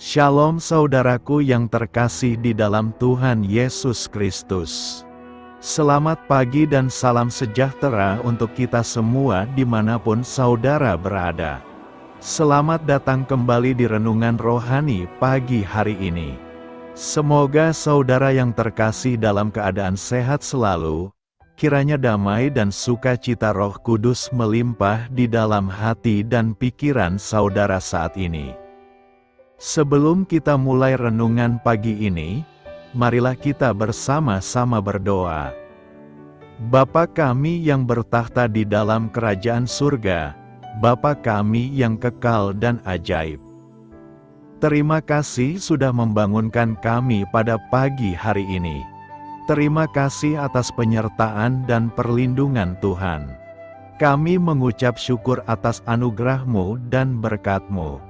Shalom saudaraku yang terkasih di dalam Tuhan Yesus Kristus. Selamat pagi dan salam sejahtera untuk kita semua dimanapun saudara berada. Selamat datang kembali di Renungan Rohani pagi hari ini. Semoga saudara yang terkasih dalam keadaan sehat selalu, kiranya damai dan sukacita Roh Kudus melimpah di dalam hati dan pikiran saudara saat ini. Sebelum kita mulai renungan pagi ini, marilah kita bersama-sama berdoa. Bapa kami yang bertahta di dalam kerajaan surga, Bapa kami yang kekal dan ajaib. Terima kasih sudah membangunkan kami pada pagi hari ini. Terima kasih atas penyertaan dan perlindungan Tuhan. Kami mengucap syukur atas anugerah-Mu dan berkat-Mu.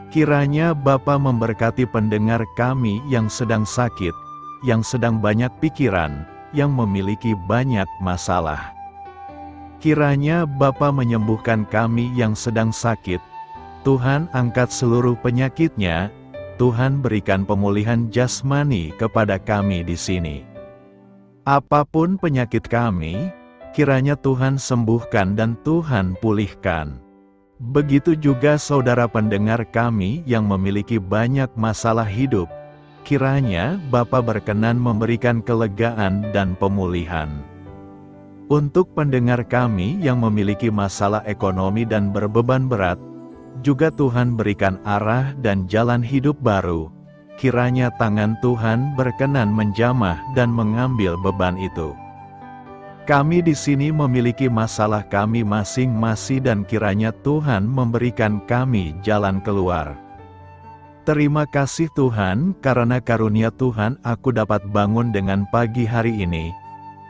Kiranya Bapa memberkati pendengar kami yang sedang sakit, yang sedang banyak pikiran, yang memiliki banyak masalah. Kiranya Bapa menyembuhkan kami yang sedang sakit. Tuhan angkat seluruh penyakitnya. Tuhan berikan pemulihan jasmani kepada kami di sini. Apapun penyakit kami, kiranya Tuhan sembuhkan dan Tuhan pulihkan. Begitu juga saudara pendengar kami yang memiliki banyak masalah hidup, kiranya Bapa berkenan memberikan kelegaan dan pemulihan. Untuk pendengar kami yang memiliki masalah ekonomi dan berbeban berat, juga Tuhan berikan arah dan jalan hidup baru. Kiranya tangan Tuhan berkenan menjamah dan mengambil beban itu. Kami di sini memiliki masalah kami masing-masing dan kiranya Tuhan memberikan kami jalan keluar. Terima kasih Tuhan, karena karunia Tuhan aku dapat bangun dengan pagi hari ini.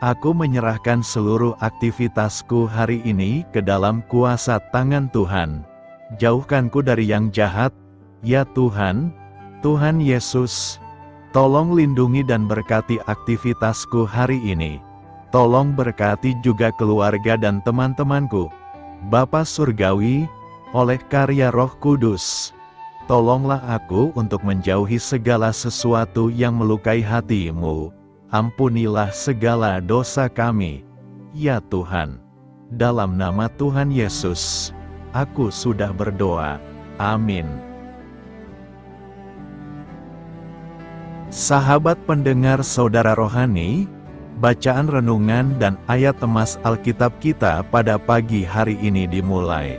Aku menyerahkan seluruh aktivitasku hari ini ke dalam kuasa tangan Tuhan. Jauhkanku dari yang jahat, ya Tuhan, Tuhan Yesus. Tolong lindungi dan berkati aktivitasku hari ini. Tolong berkati juga keluarga dan teman-temanku. Bapa Surgawi, oleh karya Roh Kudus, tolonglah aku untuk menjauhi segala sesuatu yang melukai hati-Mu. Ampunilah segala dosa kami, ya Tuhan. Dalam nama Tuhan Yesus, aku sudah berdoa. Amin. Sahabat pendengar saudara rohani, bacaan renungan dan ayat temas Alkitab kita pada pagi hari ini dimulai.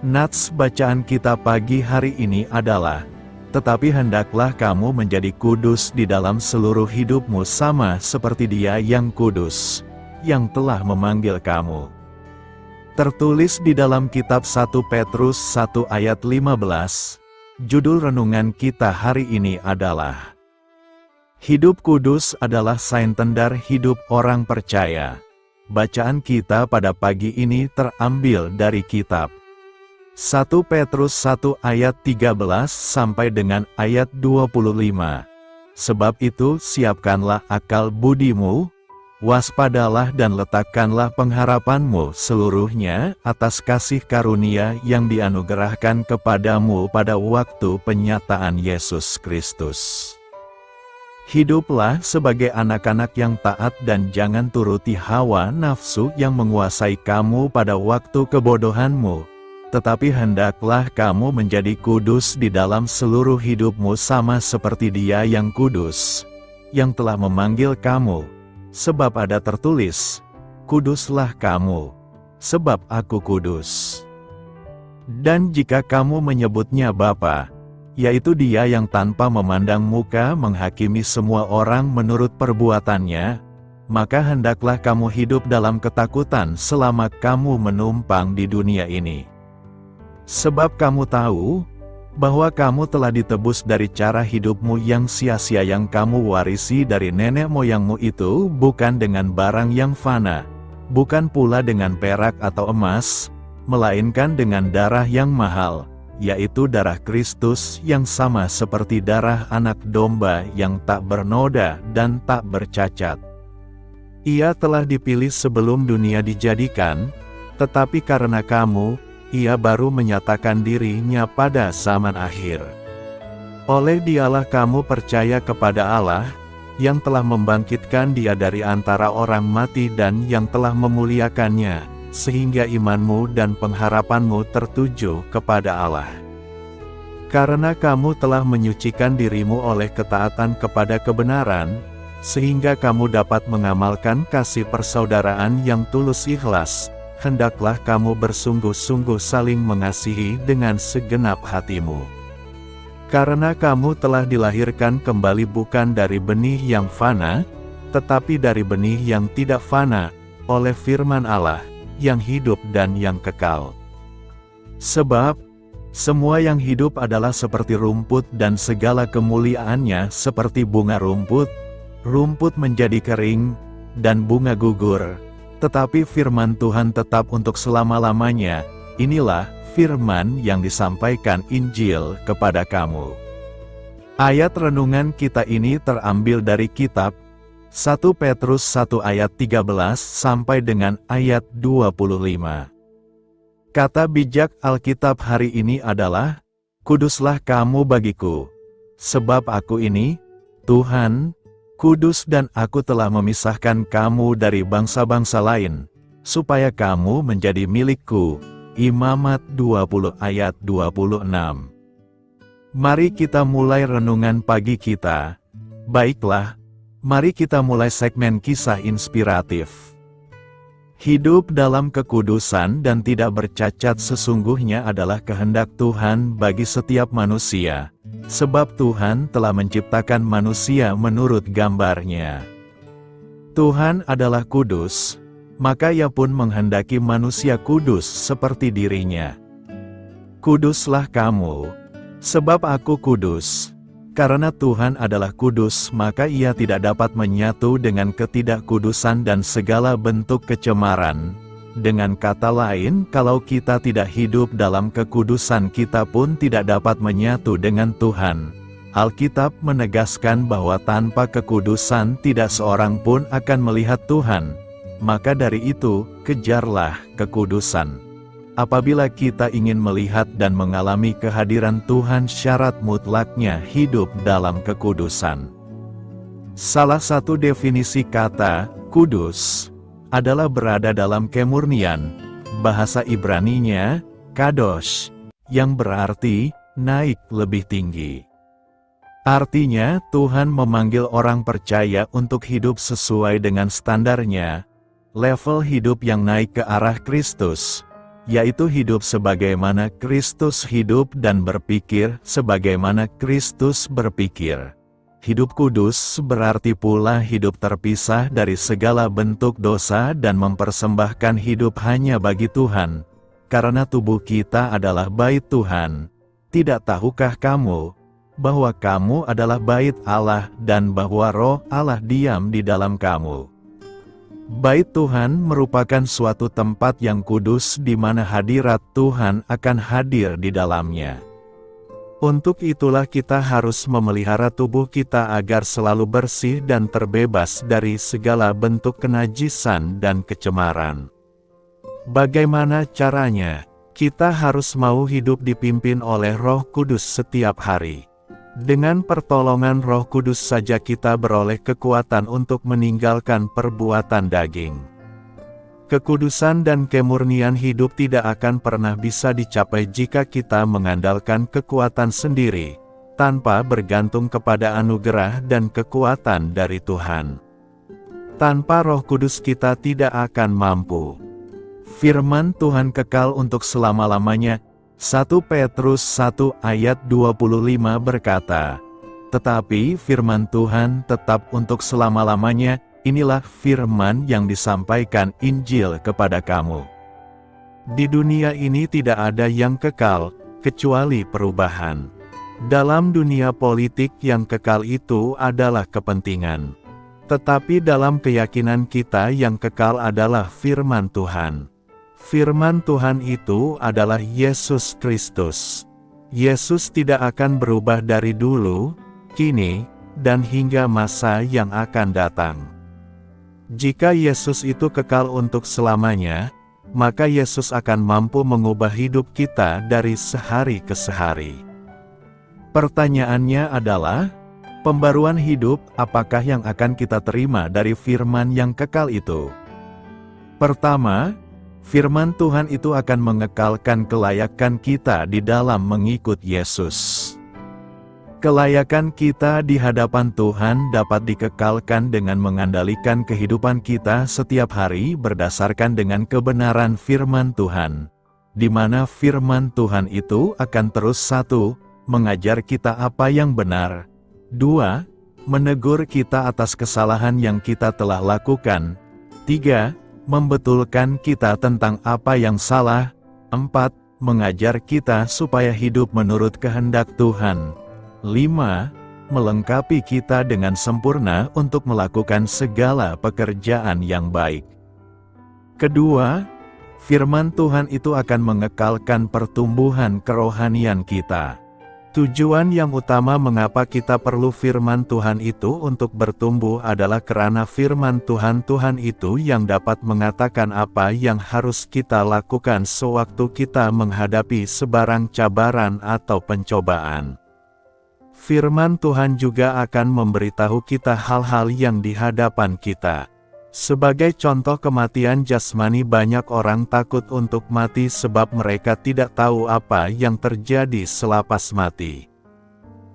Nats bacaan kita pagi hari ini adalah, "Tetapi hendaklah kamu menjadi kudus di dalam seluruh hidupmu sama seperti Dia yang kudus, yang telah memanggil kamu." Tertulis di dalam kitab 1 Petrus 1 ayat 15, judul renungan kita hari ini adalah, Hidup kudus adalah sain tendar hidup orang percaya. Bacaan kita pada pagi ini terambil dari kitab 1 Petrus 1 ayat 13 sampai dengan ayat 25. Sebab itu siapkanlah akal budimu, waspadalah dan letakkanlah pengharapanmu seluruhnya atas kasih karunia yang dianugerahkan kepadamu pada waktu penyataan Yesus Kristus. Hiduplah sebagai anak-anak yang taat dan jangan turuti hawa nafsu yang menguasai kamu pada waktu kebodohanmu. Tetapi hendaklah kamu menjadi kudus di dalam seluruh hidupmu sama seperti Dia yang kudus, yang telah memanggil kamu. Sebab ada tertulis, "Kuduslah kamu, sebab aku kudus." Dan jika kamu menyebutnya Bapa, yaitu Dia yang tanpa memandang muka menghakimi semua orang menurut perbuatannya, maka hendaklah kamu hidup dalam ketakutan selama kamu menumpang di dunia ini. Sebab kamu tahu, bahwa kamu telah ditebus dari cara hidupmu yang sia-sia yang kamu warisi dari nenek moyangmu itu bukan dengan barang yang fana, bukan pula dengan perak atau emas, melainkan dengan darah yang mahal, yaitu darah Kristus yang sama seperti darah anak domba yang tak bernoda dan tak bercacat. Ia telah dipilih sebelum dunia dijadikan, tetapi karena kamu, Ia baru menyatakan dirinya pada zaman akhir. Oleh Dialah kamu percaya kepada Allah, yang telah membangkitkan Dia dari antara orang mati dan yang telah memuliakannya, sehingga imanmu dan pengharapanmu tertuju kepada Allah. Karena kamu telah menyucikan dirimu oleh ketaatan kepada kebenaran, sehingga kamu dapat mengamalkan kasih persaudaraan yang tulus ikhlas, hendaklah kamu bersungguh-sungguh saling mengasihi dengan segenap hatimu. Karena kamu telah dilahirkan kembali bukan dari benih yang fana, tetapi dari benih yang tidak fana, oleh firman Allah, yang hidup dan yang kekal. Sebab, semua yang hidup adalah seperti rumput dan segala kemuliaannya seperti bunga rumput. Rumput menjadi kering, dan bunga gugur, tetapi firman Tuhan tetap untuk selama-lamanya. Inilah firman yang disampaikan Injil kepada kamu. Ayat renungan kita ini terambil dari kitab 1 Petrus 1 ayat 13 sampai dengan ayat 25. Kata bijak Alkitab hari ini adalah, "Kuduslah kamu bagiku, sebab aku ini, Tuhan, kudus dan aku telah memisahkan kamu dari bangsa-bangsa lain, supaya kamu menjadi milikku." Imamat 20 ayat 26. Mari kita mulai renungan pagi kita. Baiklah, mari kita mulai segmen kisah inspiratif. Hidup dalam kekudusan dan tidak bercacat sesungguhnya adalah kehendak Tuhan bagi setiap manusia, sebab Tuhan telah menciptakan manusia menurut gambar-Nya. Tuhan adalah kudus, maka Ia pun menghendaki manusia kudus seperti dirinya. Kuduslah kamu, sebab aku kudus. Karena Tuhan adalah kudus, maka Ia tidak dapat menyatu dengan ketidakkudusan dan segala bentuk kecemaran. Dengan kata lain, kalau kita tidak hidup dalam kekudusan, kita pun tidak dapat menyatu dengan Tuhan. Alkitab menegaskan bahwa tanpa kekudusan tidak seorang pun akan melihat Tuhan. Maka dari itu, kejarlah kekudusan. Apabila kita ingin melihat dan mengalami kehadiran Tuhan, syarat mutlaknya hidup dalam kekudusan. Salah satu definisi kata kudus adalah berada dalam kemurnian. Bahasa Ibraninya, kadosh, yang berarti naik lebih tinggi. Artinya, Tuhan memanggil orang percaya untuk hidup sesuai dengan standarnya, level hidup yang naik ke arah Kristus, yaitu hidup sebagaimana Kristus hidup dan berpikir sebagaimana Kristus berpikir. Hidup kudus berarti pula hidup terpisah dari segala bentuk dosa dan mempersembahkan hidup hanya bagi Tuhan. Karena tubuh kita adalah bait Tuhan. Tidak tahukah kamu bahwa kamu adalah bait Allah dan bahwa Roh Allah diam di dalam kamu? Bait Tuhan merupakan suatu tempat yang kudus di mana hadirat Tuhan akan hadir di dalamnya. Untuk itulah kita harus memelihara tubuh kita agar selalu bersih dan terbebas dari segala bentuk kenajisan dan kecemaran. Bagaimana caranya? Kita harus mau hidup dipimpin oleh Roh Kudus setiap hari. Dengan pertolongan Roh Kudus saja kita beroleh kekuatan untuk meninggalkan perbuatan daging. Kekudusan dan kemurnian hidup tidak akan pernah bisa dicapai jika kita mengandalkan kekuatan sendiri, tanpa bergantung kepada anugerah dan kekuatan dari Tuhan. Tanpa Roh Kudus kita tidak akan mampu. Firman Tuhan kekal untuk selama-lamanya. 1 Petrus 1 ayat 25 berkata, "Tetapi firman Tuhan tetap untuk selama-lamanya." Inilah firman yang disampaikan Injil kepada kamu. Di dunia ini tidak ada yang kekal, kecuali perubahan. Dalam dunia politik yang kekal itu adalah kepentingan. Tetapi dalam keyakinan kita yang kekal adalah firman Tuhan. Firman Tuhan itu adalah Yesus Kristus. Yesus tidak akan berubah dari dulu, kini, dan hingga masa yang akan datang. Jika Yesus itu kekal untuk selamanya, maka Yesus akan mampu mengubah hidup kita dari sehari ke sehari. Pertanyaannya adalah, pembaruan hidup apakah yang akan kita terima dari firman yang kekal itu? Pertama, firman Tuhan itu akan mengekalkan kelayakan kita di dalam mengikut Yesus. Kelayakan kita di hadapan Tuhan dapat dikekalkan dengan mengandalkan kehidupan kita setiap hari berdasarkan dengan kebenaran firman Tuhan, di mana firman Tuhan itu akan terus 1. Mengajar kita apa yang benar. 2. Menegur kita atas kesalahan yang kita telah lakukan. 3. Membetulkan kita tentang apa yang salah. 4. Mengajar kita supaya hidup menurut kehendak Tuhan. 5. Melengkapi kita dengan sempurna untuk melakukan segala pekerjaan yang baik. Kedua, firman Tuhan itu akan mengekalkan pertumbuhan kerohanian kita. Tujuan yang utama mengapa kita perlu firman Tuhan itu untuk bertumbuh adalah karena firman Tuhan itu yang dapat mengatakan apa yang harus kita lakukan sewaktu kita menghadapi sebarang cabaran atau pencobaan. Firman Tuhan juga akan memberitahu kita hal-hal yang di hadapan kita. Sebagai contoh kematian jasmani, banyak orang takut untuk mati sebab mereka tidak tahu apa yang terjadi selepas mati.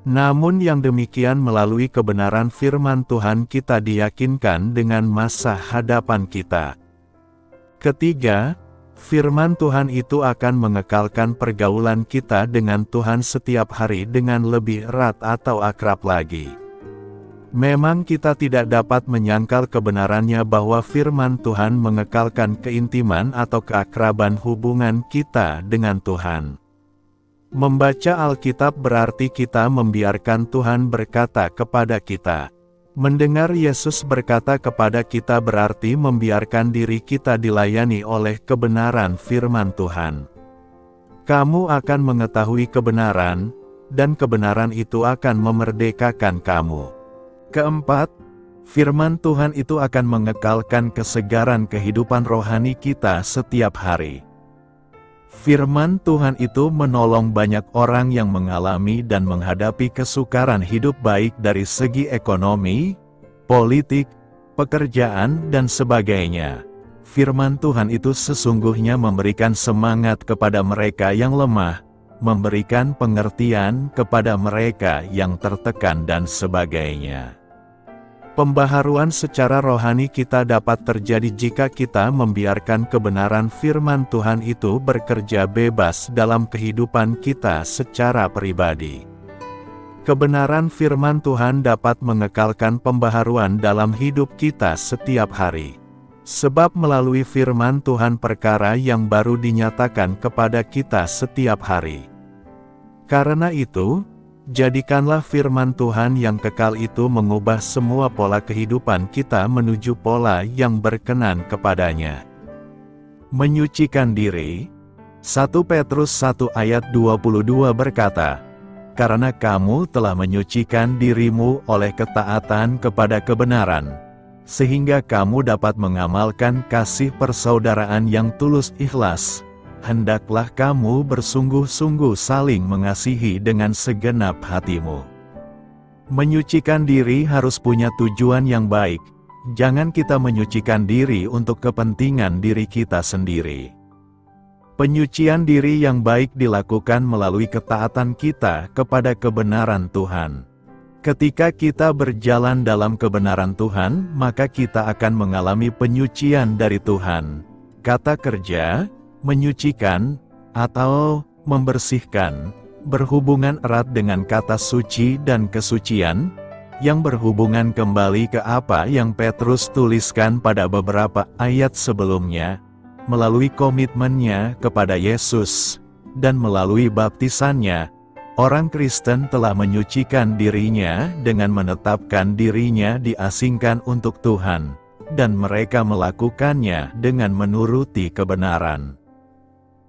Namun yang demikian melalui kebenaran firman Tuhan kita diyakinkan dengan masa hadapan kita. Ketiga, firman Tuhan itu akan mengekalkan pergaulan kita dengan Tuhan setiap hari dengan lebih erat atau akrab lagi. Memang kita tidak dapat menyangkal kebenarannya bahwa firman Tuhan mengekalkan keintiman atau keakraban hubungan kita dengan Tuhan. Membaca Alkitab berarti kita membiarkan Tuhan berkata kepada kita. Mendengar Yesus berkata kepada kita berarti membiarkan diri kita dilayani oleh kebenaran firman Tuhan. Kamu akan mengetahui kebenaran, dan kebenaran itu akan memerdekakan kamu. Keempat, firman Tuhan itu akan mengekalkan kesegaran kehidupan rohani kita setiap hari. Firman Tuhan itu menolong banyak orang yang mengalami dan menghadapi kesukaran hidup baik dari segi ekonomi, politik, pekerjaan, dan sebagainya. Firman Tuhan itu sesungguhnya memberikan semangat kepada mereka yang lemah, memberikan pengertian kepada mereka yang tertekan dan sebagainya. Pembaharuan secara rohani kita dapat terjadi jika kita membiarkan kebenaran firman Tuhan itu bekerja bebas dalam kehidupan kita secara pribadi. Kebenaran firman Tuhan dapat mengekalkan pembaharuan dalam hidup kita setiap hari. Sebab melalui firman Tuhan perkara yang baru dinyatakan kepada kita setiap hari. Karena itu, jadikanlah firman Tuhan yang kekal itu mengubah semua pola kehidupan kita menuju pola yang berkenan kepadanya. Menyucikan diri. 1 Petrus 1 ayat 22 berkata, "Karena kamu telah menyucikan dirimu oleh ketaatan kepada kebenaran, sehingga kamu dapat mengamalkan kasih persaudaraan yang tulus ikhlas, hendaklah kamu bersungguh-sungguh saling mengasihi dengan segenap hatimu." Menyucikan diri harus punya tujuan yang baik. Jangan kita menyucikan diri untuk kepentingan diri kita sendiri. Penyucian diri yang baik dilakukan melalui ketaatan kita kepada kebenaran Tuhan. Ketika kita berjalan dalam kebenaran Tuhan, maka kita akan mengalami penyucian dari Tuhan. Kata kerja, menyucikan, atau membersihkan, berhubungan erat dengan kata suci dan kesucian, yang berhubungan kembali ke apa yang Petrus tuliskan pada beberapa ayat sebelumnya, melalui komitmennya kepada Yesus, dan melalui baptisannya, orang Kristen telah menyucikan dirinya dengan menetapkan dirinya diasingkan untuk Tuhan, dan mereka melakukannya dengan menuruti kebenaran.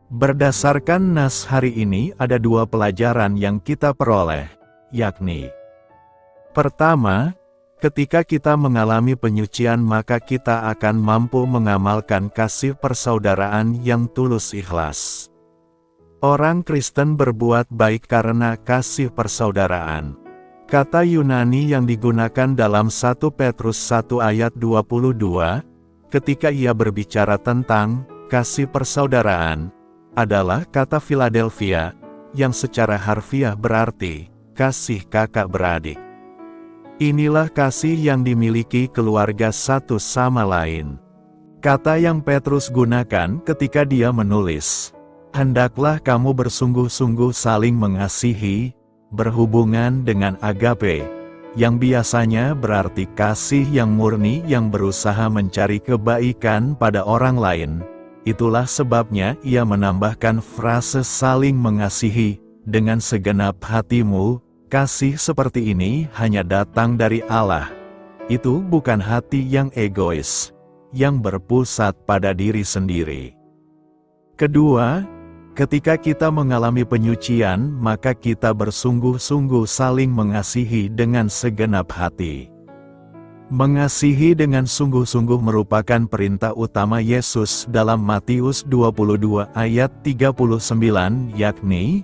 Berdasarkan nas hari ini ada dua pelajaran yang kita peroleh, yakni: pertama, ketika kita mengalami penyucian maka kita akan mampu mengamalkan kasih persaudaraan yang tulus ikhlas. Orang Kristen berbuat baik karena kasih persaudaraan. Kata Yunani yang digunakan dalam 1 Petrus 1 ayat 22, ketika ia berbicara tentang kasih persaudaraan, adalah kata Philadelphia, yang secara harfiah berarti kasih kakak beradik. Inilah kasih yang dimiliki keluarga satu sama lain. Kata yang Petrus gunakan ketika dia menulis, "Hendaklah kamu bersungguh-sungguh saling mengasihi," berhubungan dengan agape, yang biasanya berarti kasih yang murni yang berusaha mencari kebaikan pada orang lain. Itulah sebabnya ia menambahkan frase saling mengasihi, dengan segenap hatimu. Kasih seperti ini hanya datang dari Allah. Itu bukan hati yang egois, yang berpusat pada diri sendiri. Kedua, ketika kita mengalami penyucian, maka kita bersungguh-sungguh saling mengasihi dengan segenap hati. Mengasihi dengan sungguh-sungguh merupakan perintah utama Yesus dalam Matius 22 ayat 39, yakni,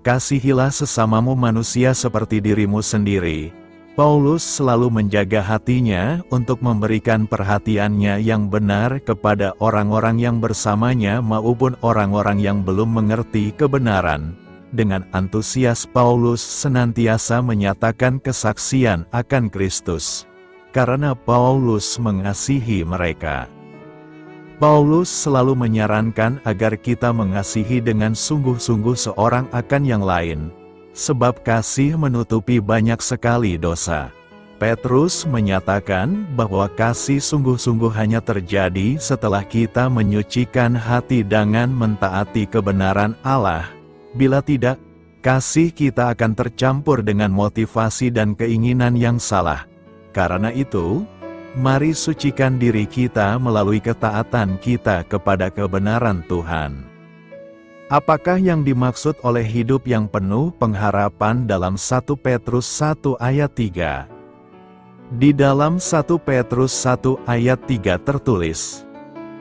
"Kasihilah sesamamu manusia seperti dirimu sendiri." Paulus selalu menjaga hatinya untuk memberikan perhatiannya yang benar kepada orang-orang yang bersamanya maupun orang-orang yang belum mengerti kebenaran. Dengan antusias Paulus senantiasa menyatakan kesaksian akan Kristus, karena Paulus mengasihi mereka. Paulus selalu menyarankan agar kita mengasihi dengan sungguh-sungguh seorang akan yang lain, sebab kasih menutupi banyak sekali dosa. Petrus menyatakan bahwa kasih sungguh-sungguh hanya terjadi setelah kita menyucikan hati dengan mentaati kebenaran Allah. Bila tidak, kasih kita akan tercampur dengan motivasi dan keinginan yang salah. Karena itu, mari sucikan diri kita melalui ketaatan kita kepada kebenaran Tuhan. Apakah yang dimaksud oleh hidup yang penuh pengharapan dalam 1 Petrus 1 ayat 3? Di dalam 1 Petrus 1 ayat 3 tertulis,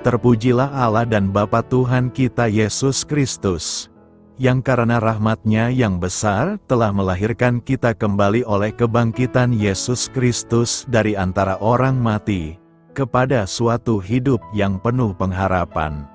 "Terpujilah Allah dan Bapa Tuhan kita Yesus Kristus, yang karena rahmat-Nya yang besar telah melahirkan kita kembali oleh kebangkitan Yesus Kristus dari antara orang mati, kepada suatu hidup yang penuh pengharapan."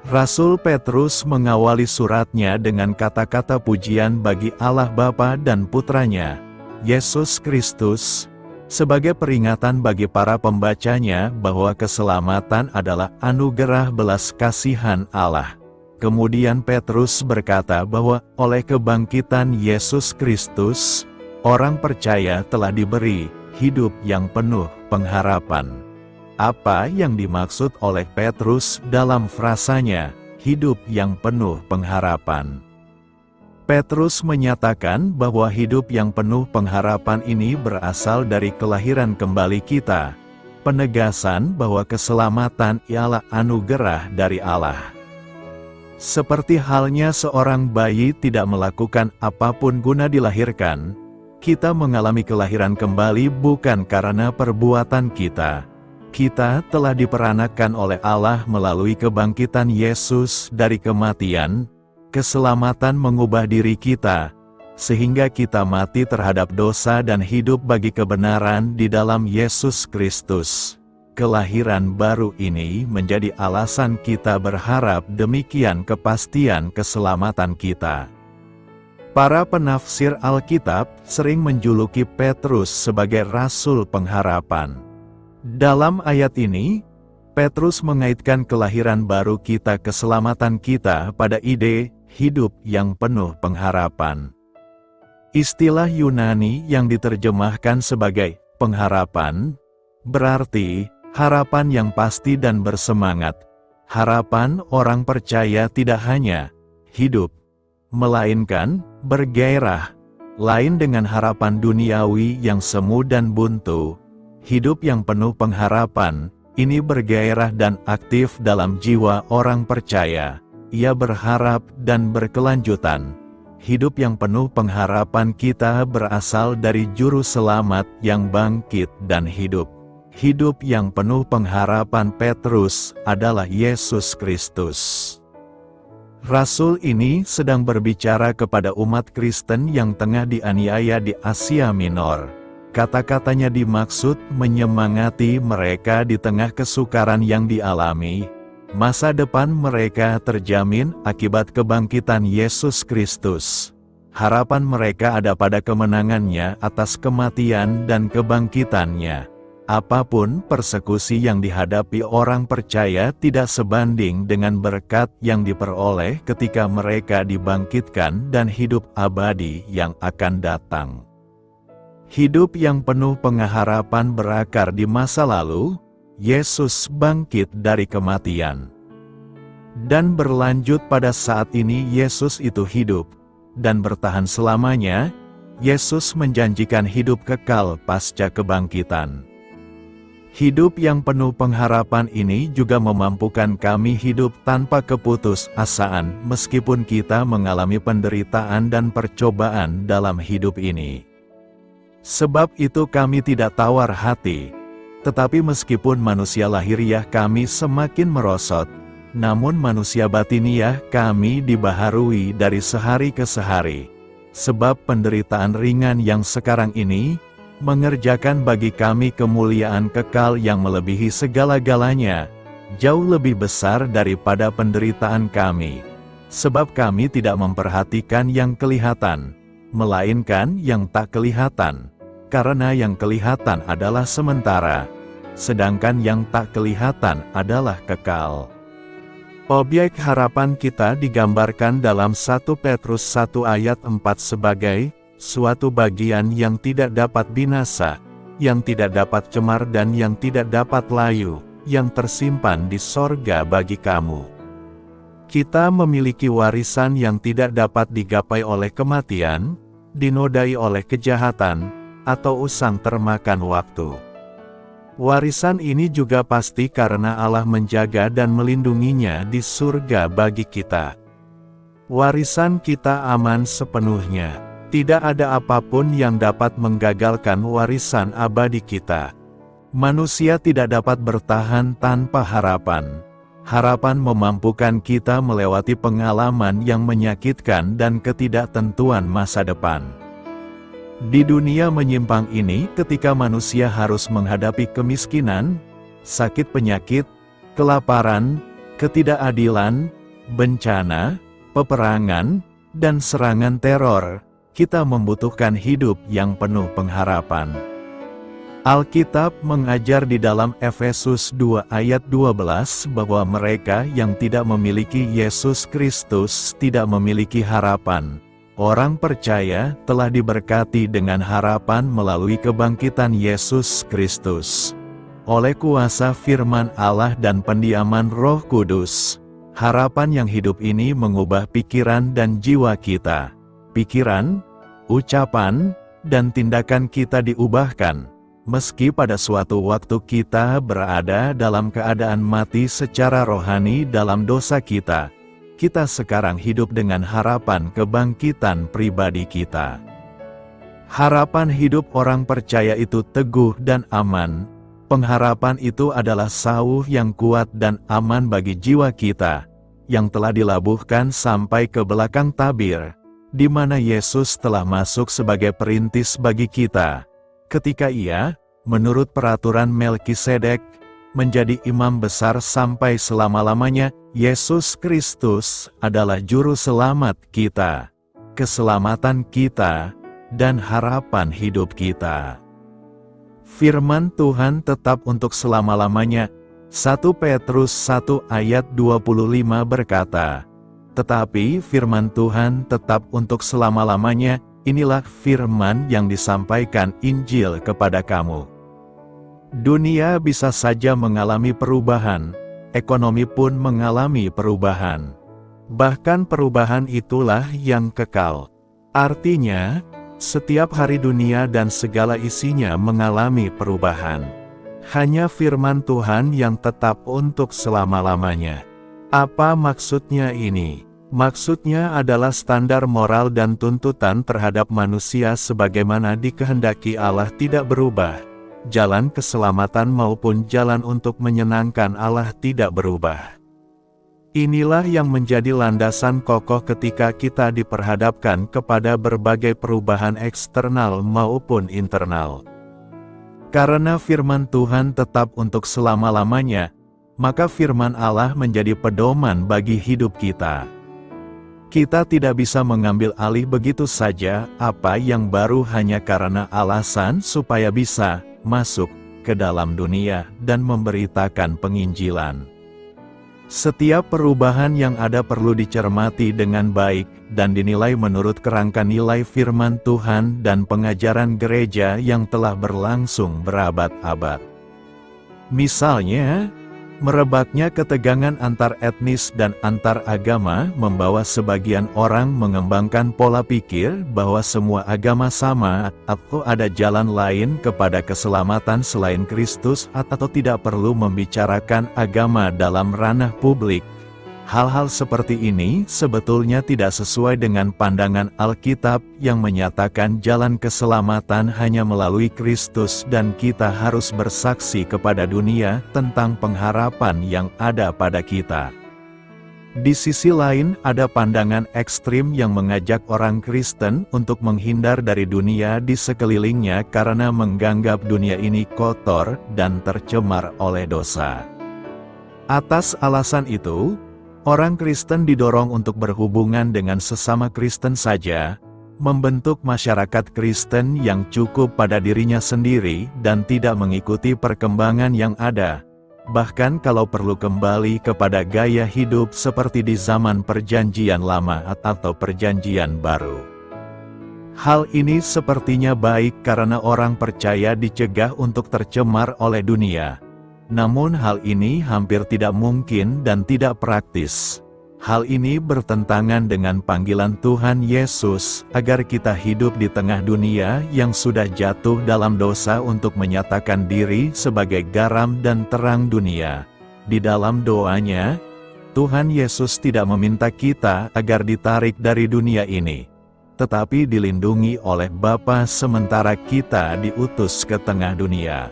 Rasul Petrus mengawali suratnya dengan kata-kata pujian bagi Allah Bapa dan Putranya, Yesus Kristus, sebagai peringatan bagi para pembacanya bahwa keselamatan adalah anugerah belas kasihan Allah. Kemudian Petrus berkata bahwa oleh kebangkitan Yesus Kristus, orang percaya telah diberi hidup yang penuh pengharapan. Apa yang dimaksud oleh Petrus dalam frasanya, hidup yang penuh pengharapan? Petrus menyatakan bahwa hidup yang penuh pengharapan ini berasal dari kelahiran kembali kita, penegasan bahwa keselamatan ialah anugerah dari Allah. Seperti halnya seorang bayi tidak melakukan apapun guna dilahirkan, kita mengalami kelahiran kembali bukan karena perbuatan kita. Kita telah diperanakan oleh Allah melalui kebangkitan Yesus dari kematian. Keselamatan mengubah diri kita, sehingga kita mati terhadap dosa dan hidup bagi kebenaran di dalam Yesus Kristus. Kelahiran baru ini menjadi alasan kita berharap demikian kepastian keselamatan kita. Para penafsir Alkitab sering menjuluki Petrus sebagai Rasul Pengharapan. Dalam ayat ini, Petrus mengaitkan kelahiran baru kita, keselamatan kita, pada ide hidup yang penuh pengharapan. Istilah Yunani yang diterjemahkan sebagai pengharapan berarti harapan yang pasti dan bersemangat. Harapan orang percaya tidak hanya hidup, melainkan bergairah. Lain dengan harapan duniawi yang semu dan buntu, hidup yang penuh pengharapan ini bergairah dan aktif dalam jiwa orang percaya. Ia berharap dan berkelanjutan. Hidup yang penuh pengharapan kita berasal dari Juru Selamat yang bangkit dan hidup. Hidup yang penuh pengharapan Petrus adalah Yesus Kristus. Rasul ini sedang berbicara kepada umat Kristen yang tengah dianiaya di Asia Minor. Kata-katanya dimaksud menyemangati mereka di tengah kesukaran yang dialami. Masa depan mereka terjamin akibat kebangkitan Yesus Kristus. Harapan mereka ada pada kemenangannya atas kematian dan kebangkitannya. Apapun persekusi yang dihadapi orang percaya tidak sebanding dengan berkat yang diperoleh ketika mereka dibangkitkan dan hidup abadi yang akan datang. Hidup yang penuh pengharapan berakar di masa lalu, Yesus bangkit dari kematian. Dan berlanjut pada saat ini Yesus itu hidup, dan bertahan selamanya. Yesus menjanjikan hidup kekal pasca kebangkitan. Hidup yang penuh pengharapan ini juga memampukan kami hidup tanpa keputusasaan meskipun kita mengalami penderitaan dan percobaan dalam hidup ini. Sebab itu kami tidak tawar hati, tetapi meskipun manusia lahiriah kami semakin merosot, namun manusia batiniah kami dibaharui dari sehari ke sehari. Sebab penderitaan ringan yang sekarang ini mengerjakan bagi kami kemuliaan kekal yang melebihi segala-galanya, jauh lebih besar daripada penderitaan kami. Sebab kami tidak memperhatikan yang kelihatan, melainkan yang tak kelihatan. Karena yang kelihatan adalah sementara, sedangkan yang tak kelihatan adalah kekal. Objek harapan kita digambarkan dalam 1 Petrus 1 ayat 4 sebagai suatu bagian yang tidak dapat binasa, yang tidak dapat cemar dan yang tidak dapat layu, yang tersimpan di sorga bagi kamu. Kita memiliki warisan yang tidak dapat digapai oleh kematian, dinodai oleh kejahatan, atau usang termakan waktu. Warisan ini juga pasti karena Allah menjaga dan melindunginya di surga bagi kita. Warisan kita aman sepenuhnya. Tidak ada apapun yang dapat menggagalkan warisan abadi kita. Manusia tidak dapat bertahan tanpa harapan. Harapan memampukan kita melewati pengalaman yang menyakitkan dan ketidaktentuan masa depan. Di dunia menyimpang ini, ketika manusia harus menghadapi kemiskinan, sakit penyakit, kelaparan, ketidakadilan, bencana, peperangan, dan serangan teror, kita membutuhkan hidup yang penuh pengharapan. Alkitab mengajar di dalam Efesus 2 ayat 12 bahwa mereka yang tidak memiliki Yesus Kristus tidak memiliki harapan. Orang percaya telah diberkati dengan harapan melalui kebangkitan Yesus Kristus. Oleh kuasa firman Allah dan pendiaman Roh Kudus, harapan yang hidup ini mengubah pikiran dan jiwa kita. Pikiran, ucapan, dan tindakan kita diubahkan, meski pada suatu waktu kita berada dalam keadaan mati secara rohani dalam dosa kita. Kita sekarang hidup dengan harapan kebangkitan pribadi kita. Harapan hidup orang percaya itu teguh dan aman. Pengharapan itu adalah sauh yang kuat dan aman bagi jiwa kita, yang telah dilabuhkan sampai ke belakang tabir, di mana Yesus telah masuk sebagai perintis bagi kita, ketika Ia, menurut peraturan Melkisedek, menjadi imam besar sampai selama-lamanya. Yesus Kristus adalah juru selamat kita, keselamatan kita, dan harapan hidup kita. Firman Tuhan tetap untuk selama-lamanya. 1 Petrus 1 ayat 25 berkata, "Tetapi firman Tuhan tetap untuk selama-lamanya, inilah firman yang disampaikan Injil kepada kamu." Dunia bisa saja mengalami perubahan, ekonomi pun mengalami perubahan. Bahkan perubahan itulah yang kekal. Artinya, setiap hari dunia dan segala isinya mengalami perubahan. Hanya firman Tuhan yang tetap untuk selama-lamanya. Apa maksudnya ini? Maksudnya adalah standar moral dan tuntutan terhadap manusia sebagaimana dikehendaki Allah tidak berubah. Jalan keselamatan maupun jalan untuk menyenangkan Allah tidak berubah. Inilah yang menjadi landasan kokoh ketika kita diperhadapkan kepada berbagai perubahan eksternal maupun internal. Karena firman Tuhan tetap untuk selama-lamanya, maka firman Allah menjadi pedoman bagi hidup kita. Kita tidak bisa mengambil alih begitu saja apa yang baru hanya karena alasan supaya bisa masuk ke dalam dunia dan memberitakan penginjilan. Setiap perubahan yang ada perlu dicermati dengan baik dan dinilai menurut kerangka nilai firman Tuhan dan pengajaran gereja yang telah berlangsung berabad-abad. Misalnya, merebaknya ketegangan antar etnis dan antar agama membawa sebagian orang mengembangkan pola pikir bahwa semua agama sama atau ada jalan lain kepada keselamatan selain Kristus atau tidak perlu membicarakan agama dalam ranah publik. Hal-hal seperti ini sebetulnya tidak sesuai dengan pandangan Alkitab yang menyatakan jalan keselamatan hanya melalui Kristus dan kita harus bersaksi kepada dunia tentang pengharapan yang ada pada kita. Di sisi lain, ada pandangan ekstrim yang mengajak orang Kristen untuk menghindar dari dunia di sekelilingnya karena menganggap dunia ini kotor dan tercemar oleh dosa. Atas alasan itu, orang Kristen didorong untuk berhubungan dengan sesama Kristen saja, membentuk masyarakat Kristen yang cukup pada dirinya sendiri dan tidak mengikuti perkembangan yang ada, bahkan kalau perlu kembali kepada gaya hidup seperti di zaman Perjanjian Lama atau Perjanjian Baru. Hal ini sepertinya baik karena orang percaya dicegah untuk tercemar oleh dunia. Namun hal ini hampir tidak mungkin dan tidak praktis. Hal ini bertentangan dengan panggilan Tuhan Yesus agar kita hidup di tengah dunia yang sudah jatuh dalam dosa untuk menyatakan diri sebagai garam dan terang dunia. Di dalam doanya, Tuhan Yesus tidak meminta kita agar ditarik dari dunia ini, tetapi dilindungi oleh Bapa sementara kita diutus ke tengah dunia.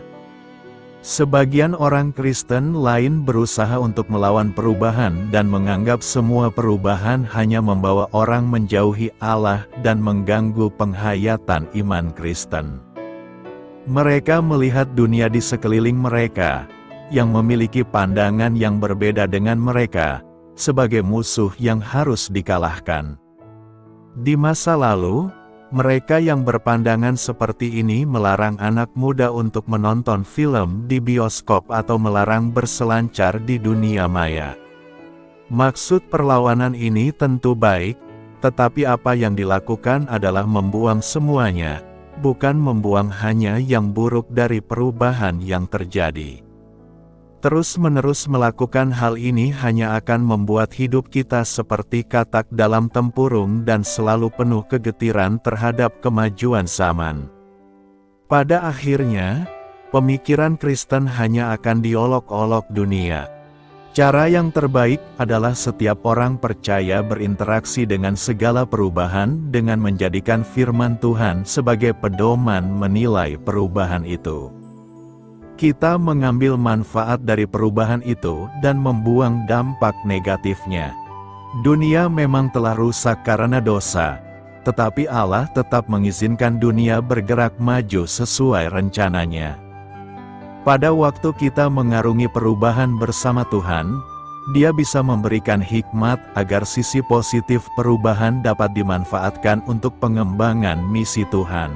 Sebagian orang Kristen lain berusaha untuk melawan perubahan dan menganggap semua perubahan hanya membawa orang menjauhi Allah dan mengganggu penghayatan iman Kristen. Mereka melihat dunia di sekeliling mereka, yang memiliki pandangan yang berbeda dengan mereka, sebagai musuh yang harus dikalahkan. Di masa lalu, mereka yang berpandangan seperti ini melarang anak muda untuk menonton film di bioskop atau melarang berselancar di dunia maya. Maksud perlawanan ini tentu baik, tetapi apa yang dilakukan adalah membuang semuanya, bukan membuang hanya yang buruk dari perubahan yang terjadi. Terus-menerus melakukan hal ini hanya akan membuat hidup kita seperti katak dalam tempurung dan selalu penuh kegetiran terhadap kemajuan zaman. Pada akhirnya, pemikiran Kristen hanya akan diolok-olok dunia. Cara yang terbaik adalah setiap orang percaya berinteraksi dengan segala perubahan dengan menjadikan firman Tuhan sebagai pedoman menilai perubahan itu. Kita mengambil manfaat dari perubahan itu dan membuang dampak negatifnya. Dunia memang telah rusak karena dosa, tetapi Allah tetap mengizinkan dunia bergerak maju sesuai rencananya. Pada waktu kita mengarungi perubahan bersama Tuhan, Dia bisa memberikan hikmat agar sisi positif perubahan dapat dimanfaatkan untuk pengembangan misi Tuhan.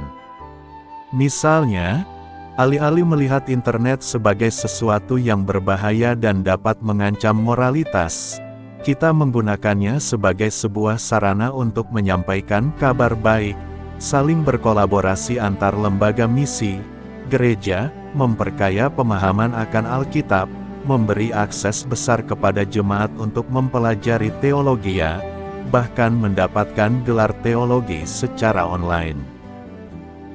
Misalnya, alih-alih melihat internet sebagai sesuatu yang berbahaya dan dapat mengancam moralitas, kita menggunakannya sebagai sebuah sarana untuk menyampaikan kabar baik, saling berkolaborasi antar lembaga misi, gereja, memperkaya pemahaman akan Alkitab, memberi akses besar kepada jemaat untuk mempelajari teologi, bahkan mendapatkan gelar teologi secara online.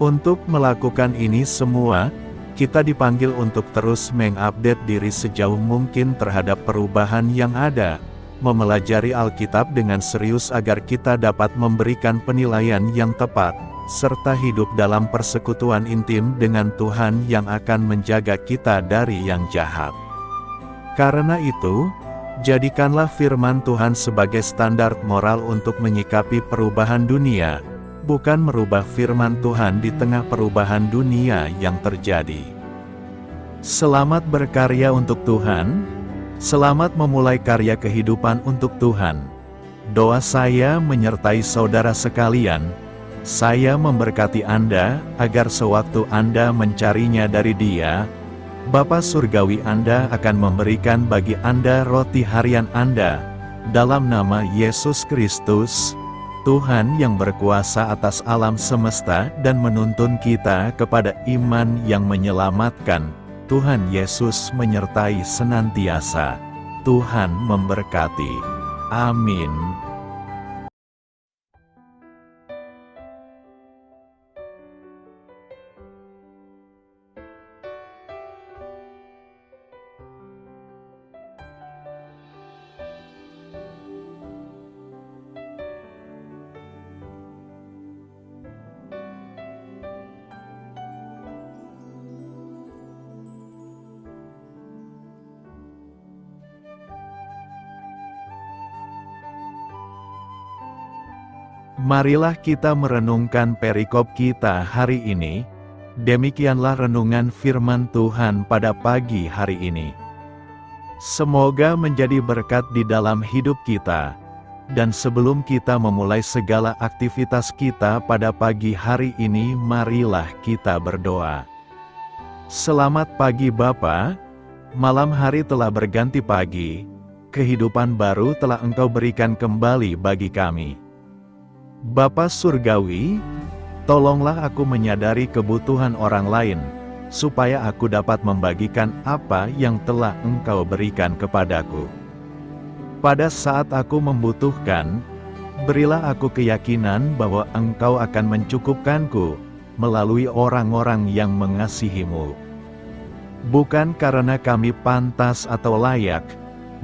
Untuk melakukan ini semua, kita dipanggil untuk terus mengupdate diri sejauh mungkin terhadap perubahan yang ada, mempelajari Alkitab dengan serius agar kita dapat memberikan penilaian yang tepat, serta hidup dalam persekutuan intim dengan Tuhan yang akan menjaga kita dari yang jahat. Karena itu, Jadikanlah firman Tuhan sebagai standar moral untuk menyikapi perubahan dunia, bukan merubah firman Tuhan di tengah perubahan dunia yang terjadi. Selamat berkarya untuk Tuhan, selamat memulai karya kehidupan untuk Tuhan. Doa saya menyertai saudara sekalian, saya memberkati Anda, agar sewaktu Anda mencarinya dari Dia, Bapa Surgawi Anda akan memberikan bagi Anda roti harian Anda, dalam nama Yesus Kristus, Tuhan yang berkuasa atas alam semesta dan menuntun kita kepada iman yang menyelamatkan. Tuhan Yesus menyertai senantiasa. Tuhan memberkati. Amin. Marilah kita merenungkan perikop kita hari ini. Demikianlah renungan firman Tuhan pada pagi hari ini. Semoga menjadi berkat di dalam hidup kita. Dan sebelum kita memulai segala aktivitas kita pada pagi hari ini, marilah kita berdoa. Selamat pagi Bapa, malam hari telah berganti pagi, kehidupan baru telah Engkau berikan kembali bagi kami. Bapa Surgawi, tolonglah aku menyadari kebutuhan orang lain, supaya aku dapat membagikan apa yang telah Engkau berikan kepadaku. Pada saat aku membutuhkan, berilah aku keyakinan bahwa Engkau akan mencukupkanku, melalui orang-orang yang mengasihi-Mu. Bukan karena kami pantas atau layak,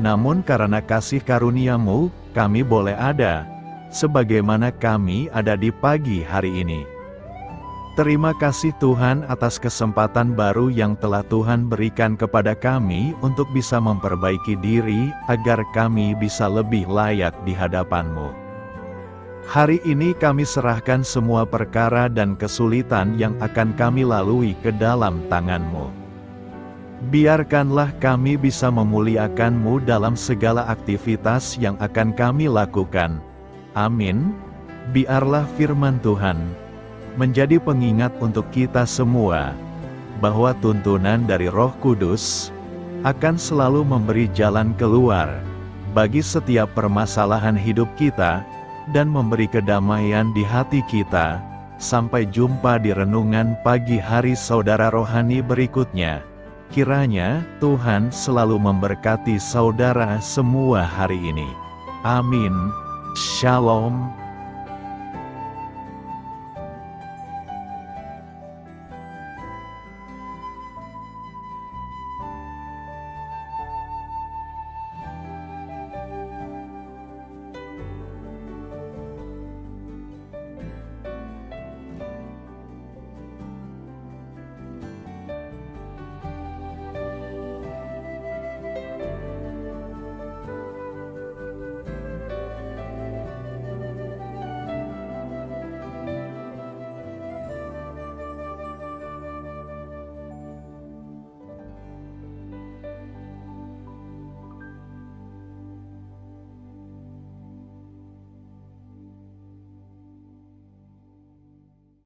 namun karena kasih karunia-Mu, kami boleh ada, sebagaimana kami ada di pagi hari ini. Terima kasih Tuhan atas kesempatan baru yang telah Tuhan berikan kepada kami untuk bisa memperbaiki diri, agar kami bisa lebih layak di hadapan-Mu. Hari ini kami serahkan semua perkara dan kesulitan yang akan kami lalui ke dalam tangan-Mu. Biarkanlah kami bisa memuliakan-Mu dalam segala aktivitas yang akan kami lakukan. Amin. Biarlah firman Tuhan menjadi pengingat untuk kita semua, bahwa tuntunan dari Roh Kudus akan selalu memberi jalan keluar bagi setiap permasalahan hidup kita, dan memberi kedamaian di hati kita. Sampai jumpa di renungan pagi hari saudara rohani berikutnya. Kiranya Tuhan selalu memberkati saudara semua hari ini. Amin. Shalom.